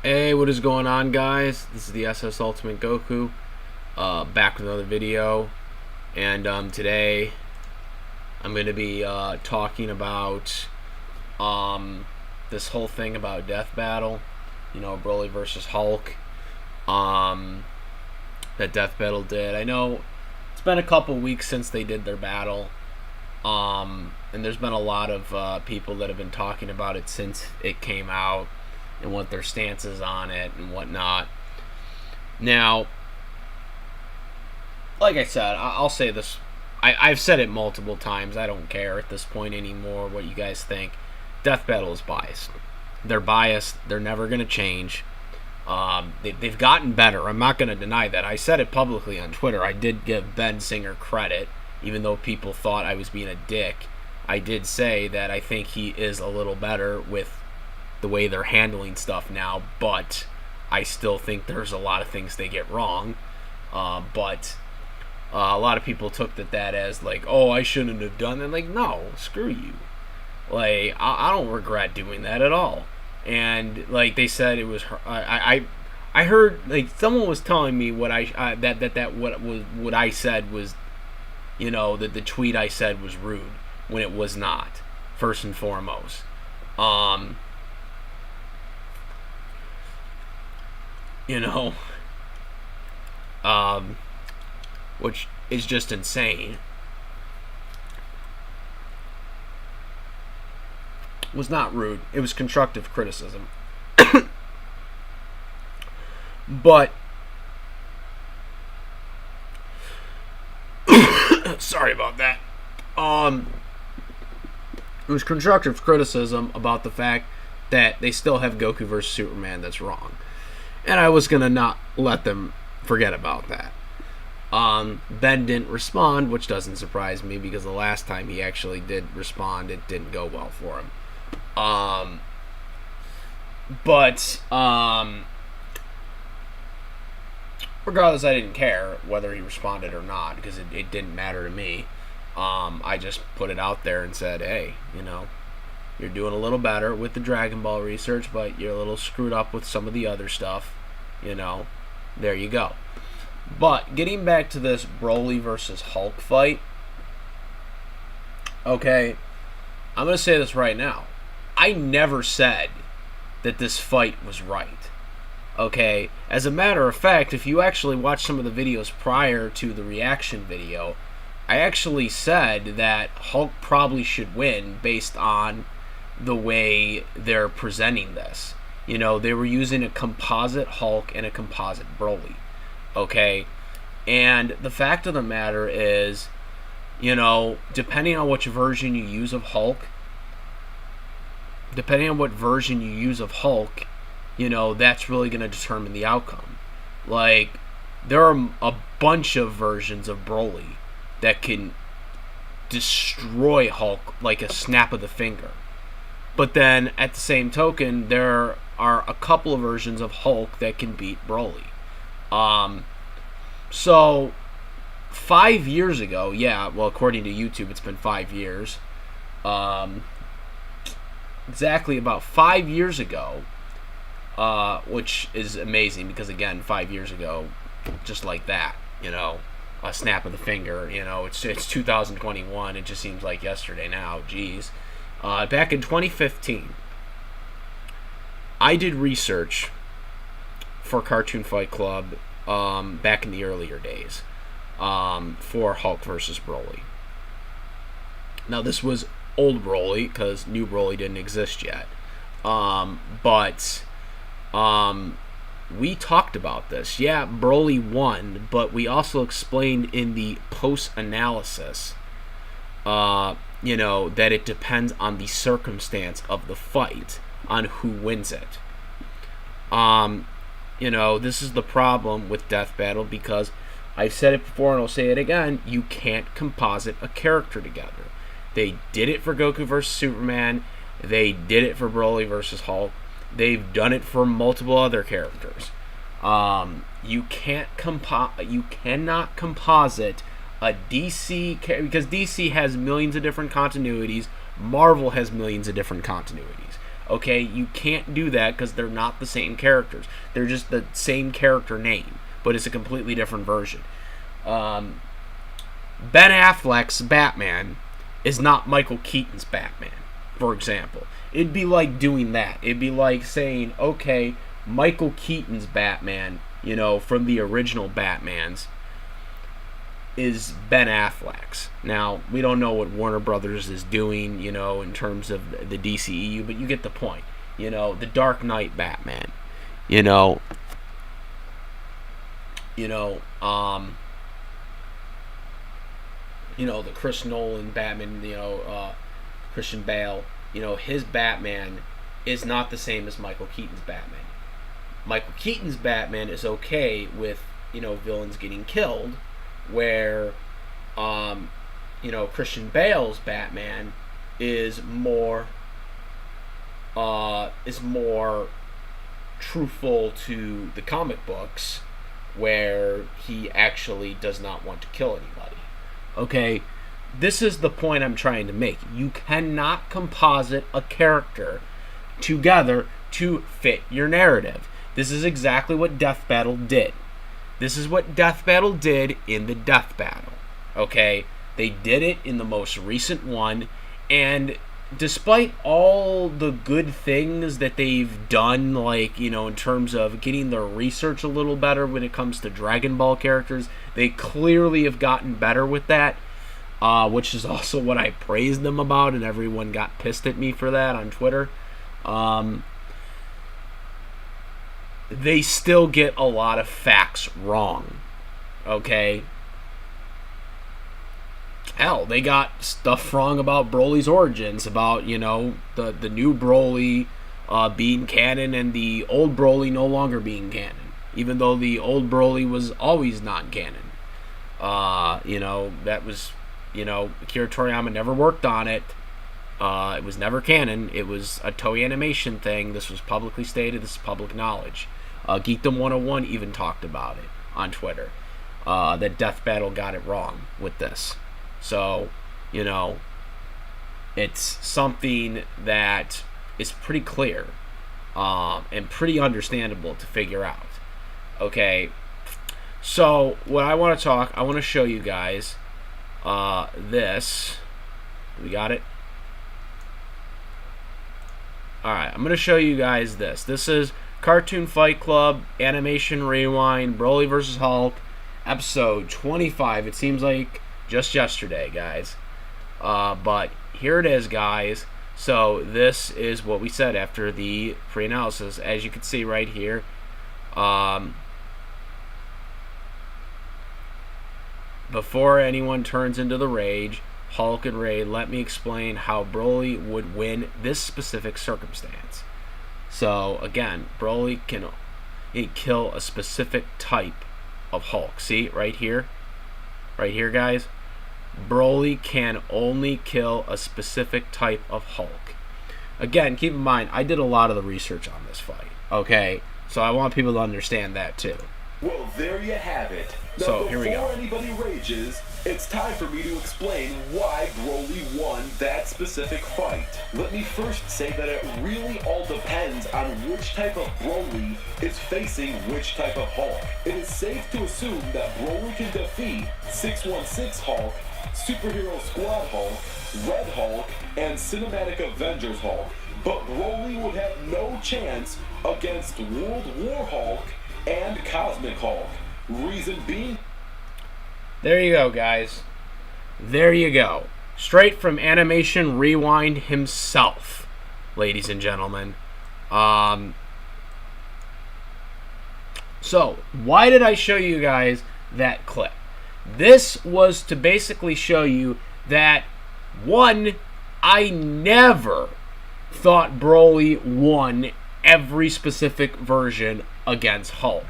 Hey, what is going on, guys? This is the SS Ultimate Goku, back with another video, and today I'm going to be talking about this whole thing about Death Battle, Broly versus Hulk, um, that Death Battle did. I know it's been a couple weeks since they did their battle, and there's been a lot of people that have been talking about it since it came out and what their stance is on it and whatnot. Now, like I said, I'll say this. I've said it multiple times. I don't care at this point anymore what you guys think. Death Battle is biased. They're biased. They're never going to change. They've gotten better. I'm not going to deny that. I said it publicly on Twitter. I did give Ben Singer credit, even though people thought I was being a dick. I did say that I think he is a little better with the way they're handling stuff now, but I still think there's a lot of things they get wrong. But a lot of people took that as like, oh, I shouldn't have done it. Like, no, screw you. Like, I don't regret doing that at all. And like they said, it was I heard like someone was telling me what what I said was, that the tweet I said was rude when it was not. First and foremost. you know, which is just insane. It was not rude. It was constructive criticism. But sorry about that. It was constructive criticism about the fact that they still have Goku versus Superman that's wrong. And I was going to not let them forget about that. Ben didn't respond, which doesn't surprise me because the last time he actually did respond, it didn't go well for him. But regardless, I didn't care whether he responded or not because it didn't matter to me. I just put it out there and said, hey, you're doing a little better with the Dragon Ball research, but you're a little screwed up with some of the other stuff. There you go. But getting back to this Broly versus Hulk fight, okay, I'm going to say this right now. I never said that this fight was right. Okay, as a matter of fact, if you actually watch some of the videos prior to the reaction video, I actually said that Hulk probably should win based on the way they're presenting this. They were using a composite Hulk and a composite Broly. Okay? And the fact of the matter is, depending on which version you use of Hulk, that's really going to determine the outcome. Like, there are a bunch of versions of Broly that can destroy Hulk like a snap of the finger. But then, at the same token, there are a couple of versions of Hulk that can beat Broly. So, 5 years ago, according to YouTube, it's been 5 years. Exactly about 5 years ago, which is amazing because, again, 5 years ago, just like that, a snap of the finger, it's 2021, it just seems like yesterday now, geez. Back in 2015, I did research for Cartoon Fight Club back in the earlier days for Hulk versus Broly. Now, this was old Broly because new Broly didn't exist yet. But we talked about this. Yeah, Broly won, but we also explained in the post-analysis that it depends on the circumstance of the fight on who wins it. This is the problem with Death Battle because I've said it before and I'll say it again, you can't composite a character together. They did it for Goku versus Superman. They did it for Broly versus Hulk. They've done it for multiple other characters. You cannot composite a DC because DC has millions of different continuities. Marvel has millions of different continuities. Okay, you can't do that because they're not the same characters. They're just the same character name, but it's a completely different version. Ben Affleck's Batman is not Michael Keaton's Batman, for example. It'd be like doing that. It'd be like saying, okay, Michael Keaton's Batman, from the original Batmans, is Ben Affleck's. Now, we don't know what Warner Brothers is doing, in terms of the DCEU, but you get the point. The Dark Knight Batman. The Chris Nolan Batman, Christian Bale, his Batman is not the same as Michael Keaton's Batman. Michael Keaton's Batman is okay with, villains getting killed, where Christian Bale's Batman is more truthful to the comic books, where he actually does not want to kill anybody. Okay, this is the point I'm trying to make. You cannot composite a character together to fit your narrative. This is exactly what Death Battle did. This is what Death Battle did in the Death Battle. Okay? They did it in the most recent one, and despite all the good things that they've done, like, in terms of getting their research a little better when it comes to Dragon Ball characters, they clearly have gotten better with that, which is also what I praised them about, and everyone got pissed at me for that on Twitter. They still get a lot of facts wrong. Okay? Hell, they got stuff wrong about Broly's origins, about, the new Broly being canon and the old Broly no longer being canon, even though the old Broly was always non-canon. That was, Akira Toriyama never worked on it. It was never canon. It was a Toei Animation thing. This was publicly stated. This is public knowledge. Geekdom 101 even talked about it on Twitter. That Death Battle got it wrong with this. So, it's something that is pretty clear and pretty understandable to figure out. Okay, so what I want to show you guys this. We got it? Alright, I'm going to show you guys this. This is Cartoon Fight Club, Animation Rewind, Broly vs. Hulk, episode 25. It seems like just yesterday, guys. But here it is, guys. So this is what we said after the pre-analysis. As you can see right here, before anyone turns into the rage, Hulk and Ray, let me explain how Broly would win this specific circumstance. So again, Broly can kill a specific type of Hulk. See, right here, guys. Broly can only kill a specific type of Hulk. Again, keep in mind, I did a lot of the research on this fight. Okay, so I want people to understand that too. Well, there you have it. Now, so here we go. Before anybody rages, it's time for me to explain why Broly won that specific fight. Let me first say that it really all depends on which type of Broly is facing which type of Hulk. It is safe to assume that Broly can defeat 616 Hulk, Superhero Squad Hulk, Red Hulk, and Cinematic Avengers Hulk. But Broly would have no chance against World War Hulk and Cosmic Hulk. Reason being... There you go, guys. There you go. Straight from Animation Rewind himself, ladies and gentlemen. So, why did I show you guys that clip? This was to basically show you that, one, I never thought Broly won every specific version against Hulk.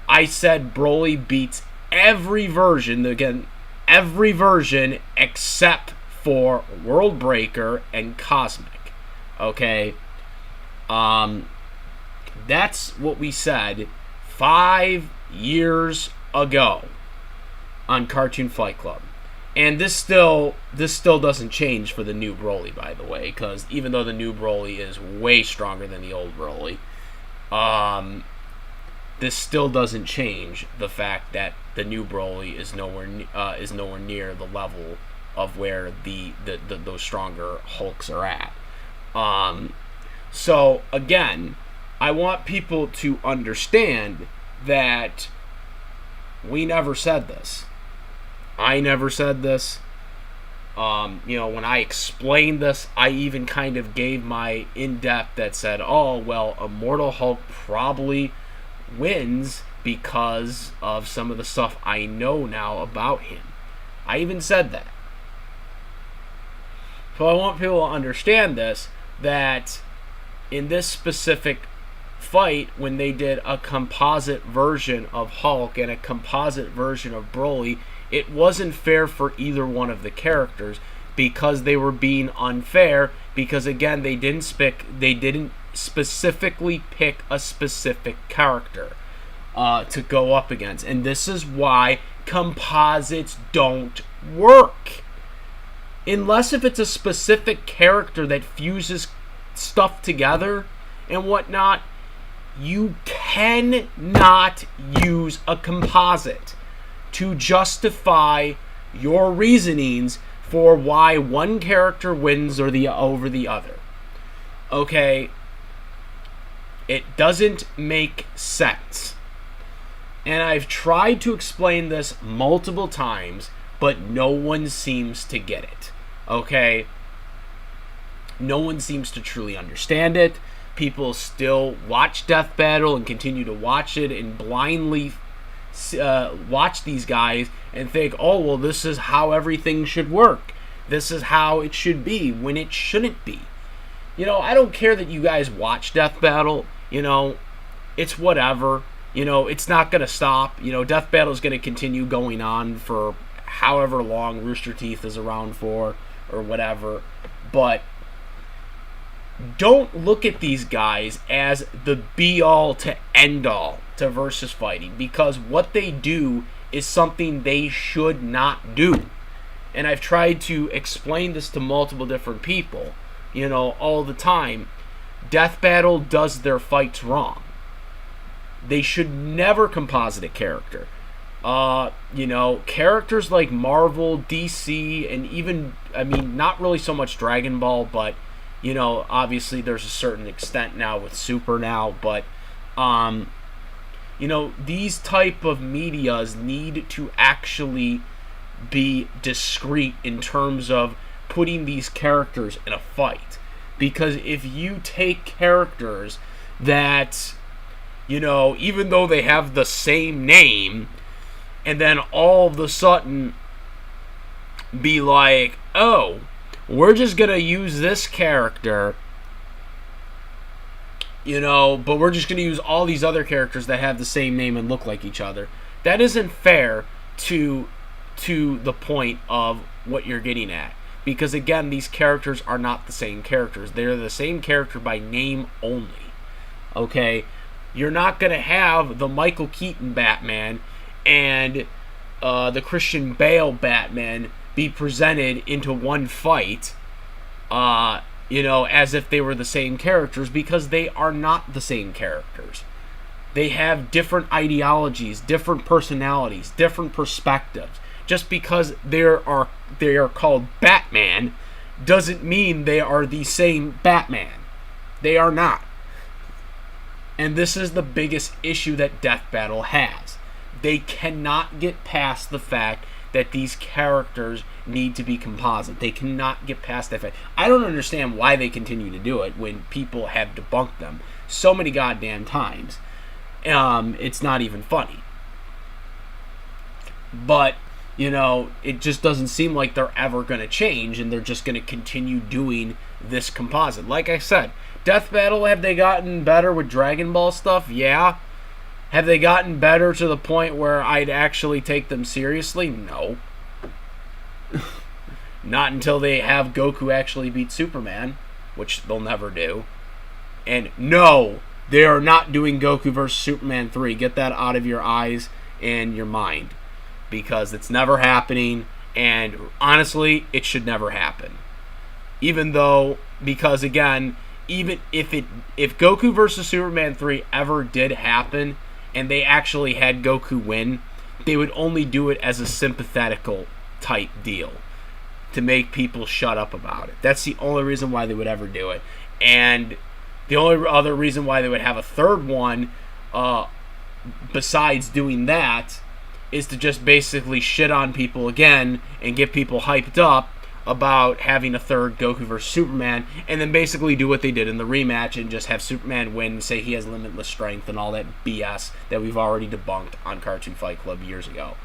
I said Broly beats every version except for World Breaker and Cosmic. Okay? That's what we said 5 years ago on Cartoon Fight Club. And this still doesn't change for the new Broly, by the way, because even though the new Broly is way stronger than the old Broly, this still doesn't change the fact that the new Broly is nowhere near the level of where those stronger Hulks are at. So again, I want people to understand that we never said this. I never said this. When I explained this, I even kind of gave my in-depth that said, oh, well, Immortal Hulk probably wins because of some of the stuff I know now about him. I even said that. So I want people to understand this, that in this specific fight, when they did a composite version of Hulk and a composite version of Broly, it wasn't fair for either one of the characters because they were being unfair, because again, they didn't specifically pick a specific character to go up against. And this is why composites don't work. Unless if it's a specific character that fuses stuff together and whatnot, you cannot use a composite to justify your reasonings for why one character wins over the other. Okay? It doesn't make sense. And I've tried to explain this multiple times, but no one seems to get it. Okay? No one seems to truly understand it. People still watch Death Battle and continue to watch it and blindly watch these guys and think, oh, well, this is how everything should work. This is how it should be, when it shouldn't be. I don't care that you guys watch Death Battle. It's whatever. It's not going to stop. Death Battle is going to continue going on for however long Rooster Teeth is around for or whatever. But don't look at these guys as the be-all to end-all to versus fighting, because what they do is something they should not do. And I've tried to explain this to multiple different people, all the time. Death Battle does their fights wrong. They should never composite a character. Characters like Marvel, DC, and even, not really so much Dragon Ball, but obviously there's a certain extent now with Super now, but these type of medias need to actually be discreet in terms of putting these characters in a fight. Because if you take characters that, even though they have the same name, and then all of a sudden be like, oh, we're just going to use this character, but we're just going to use all these other characters that have the same name and look like each other. That isn't fair to the point of what you're getting at. Because, again, these characters are not the same characters. They're the same character by name only. Okay? You're not going to have the Michael Keaton Batman and the Christian Bale Batman be presented into one fight, as if they were the same characters, because they are not the same characters. They have different ideologies, different personalities, different perspectives. Just because they are called Batman doesn't mean they are the same Batman. They are not. And this is the biggest issue that Death Battle has. They cannot get past the fact that these characters need to be composite. They cannot get past that fact. I don't understand why they continue to do it when people have debunked them so many goddamn times. It's not even funny. But, it just doesn't seem like they're ever going to change, and they're just going to continue doing this composite. Like I said, Death Battle, have they gotten better with Dragon Ball stuff? Yeah. Have they gotten better to the point where I'd actually take them seriously? No. Not until they have Goku actually beat Superman, which they'll never do. And no, they are not doing Goku vs. Superman 3. Get that out of your eyes and your mind. Because it's never happening, And honestly, it should never happen. Even though, because again, even if Goku versus Superman 3 ever did happen and they actually had Goku win, they would only do it as a sympathetical type deal to make people shut up about it. That's the only reason why they would ever do it. And the only other reason why they would have a third one, besides doing that, is to just basically shit on people again and get people hyped up about having a third Goku vs. Superman, and then basically do what they did in the rematch and just have Superman win and say he has limitless strength and all that BS that we've already debunked on Cartoon Fight Club years ago.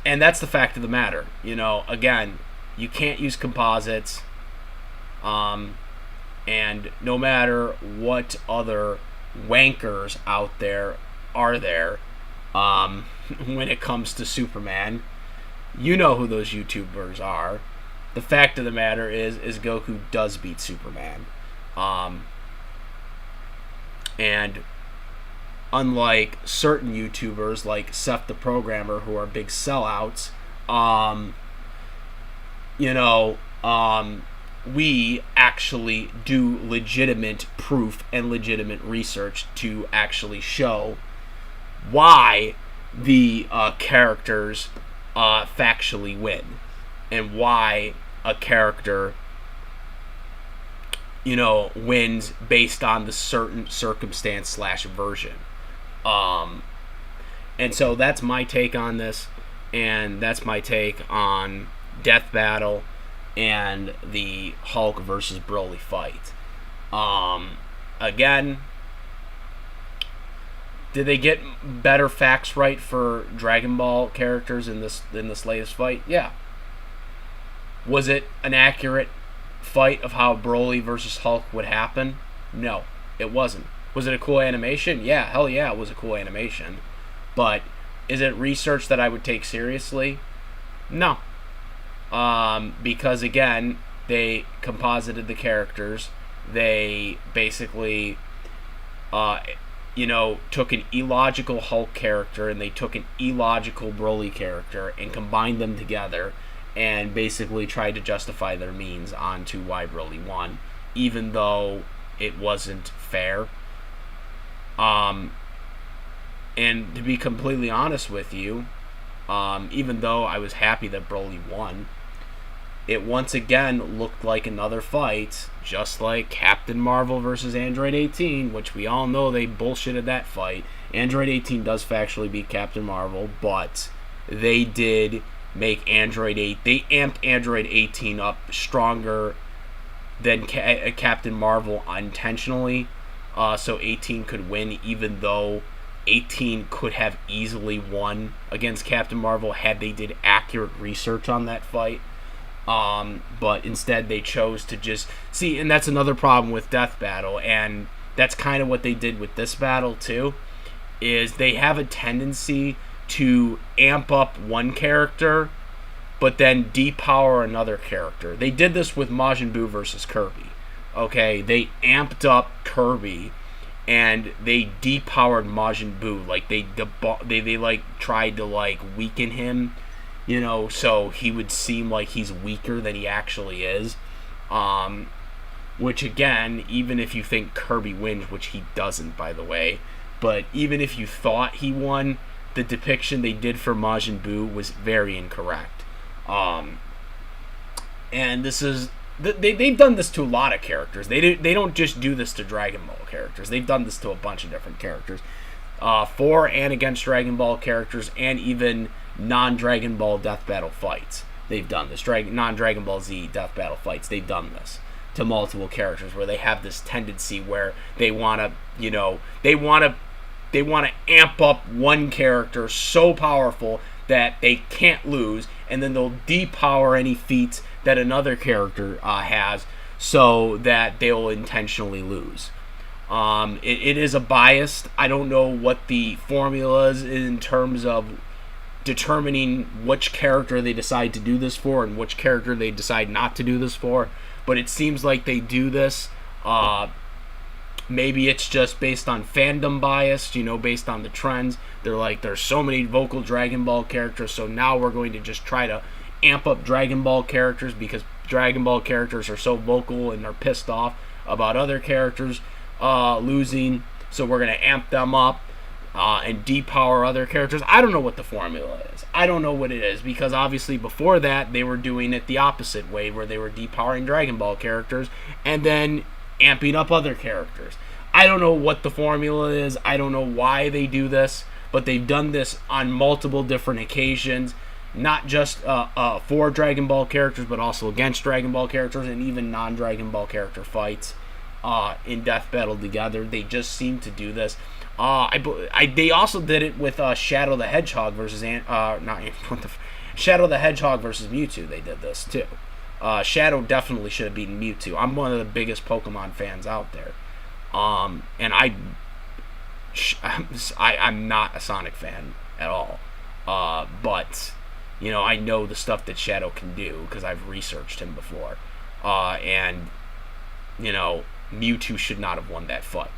And that's the fact of the matter. Again, you can't use composites, and no matter what other wankers out there are there, when it comes to Superman, you know who those YouTubers are. The fact of the matter is Goku does beat Superman. And unlike certain YouTubers like Seth the Programmer, who are big sellouts, we actually do legitimate proof and legitimate research to actually show why the characters factually win, and why a character wins based on the certain circumstance / version. And so that's my take on this, and that's my take on Death Battle and the Hulk versus Broly fight. Again, did they get better facts right for Dragon Ball characters in this latest fight? Yeah. Was it an accurate fight of how Broly versus Hulk would happen? No, it wasn't. Was it a cool animation? Yeah, hell yeah, it was a cool animation. But is it research that I would take seriously? No. Because again, they composited the characters. They basically, took an illogical Hulk character and they took an illogical Broly character and combined them together and basically tried to justify their means onto why Broly won, even though it wasn't fair. And to be completely honest with you, even though I was happy that Broly won, it once again looked like another fight, just like Captain Marvel versus Android 18, which we all know they bullshitted that fight. Android 18 does factually beat Captain Marvel, but they did make they amped Android 18 up stronger than Captain Marvel intentionally, so 18 could win, even though 18 could have easily won against Captain Marvel had they did accurate research on that fight. But instead they chose to just see, and that's another problem with Death Battle, and that's kind of what they did with this battle too, is they have a tendency to amp up one character but then depower another character. They did this with Majin Buu versus Kirby. Okay, they amped up Kirby and they depowered Majin Buu. Like they like tried to like weaken him, so he would seem like he's weaker than he actually is. Which again, even if you think Kirby wins, which he doesn't, by the way, but even if you thought he won, the depiction they did for Majin Buu was very incorrect. And this is they've done this to a lot of characters. They don't just do this to Dragon Ball characters. They've done this to a bunch of different characters, for and against Dragon Ball characters, and even non-Dragon Ball Death Battle fights. They've done this. Non-Dragon Ball Z Death Battle fights. They've done this to multiple characters where they have this tendency where they want to amp up one character so powerful that they can't lose, and then they'll depower any feats that another character has so that they'll intentionally lose. It is a bias. I don't know what the formula is in terms of determining which character they decide to do this for and which character they decide not to do this for, but it seems like they do this Maybe it's just based on fandom bias, based on the trends. They're like, there's so many vocal Dragon Ball characters, so now we're going to just try to amp up Dragon Ball characters because Dragon Ball characters are so vocal and they're pissed off about other characters losing, so we're going to amp them up and depower other characters. I don't know what the formula is. I don't know what it is, because obviously before that they were doing it the opposite way, where they were depowering Dragon Ball characters and then amping up other characters. I don't know what the formula is. I don't know why they do this, but they've done this on multiple different occasions, not just for Dragon Ball characters, but also against Dragon Ball characters and even non-Dragon Ball character fights in Death Battle together. They just seem to do this. They also did it with Shadow the Hedgehog versus Shadow the Hedgehog versus Mewtwo. They did this too. Shadow definitely should have beaten Mewtwo. I'm one of the biggest Pokemon fans out there, and I'm not a Sonic fan at all. But I know the stuff that Shadow can do because I've researched him before, and Mewtwo should not have won that fight.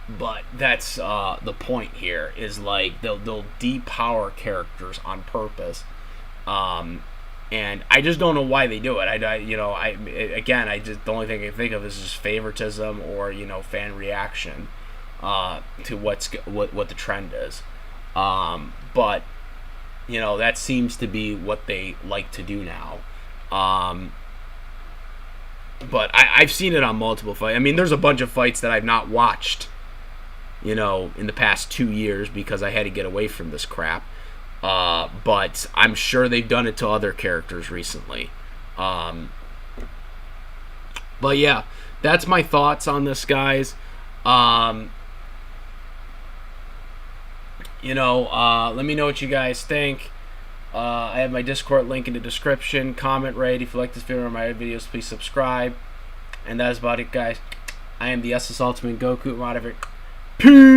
But that's the point here, is like they'll depower characters on purpose, and I just don't know why they do it. The only thing I can think of is just favoritism or fan reaction to what the trend is. But that seems to be what they like to do now. But I've seen it on multiple fights. I mean, there's a bunch of fights that I've not watched, in the past 2 years because I had to get away from this crap. But I'm sure they've done it to other characters recently. But yeah, that's my thoughts on this, guys. Let me know what you guys think. I have my Discord link in the description. Comment, rate. If you like this video or my other videos, please subscribe. And that is about it, guys. I am the SS Ultimate Goku. I'm out of here. Peace!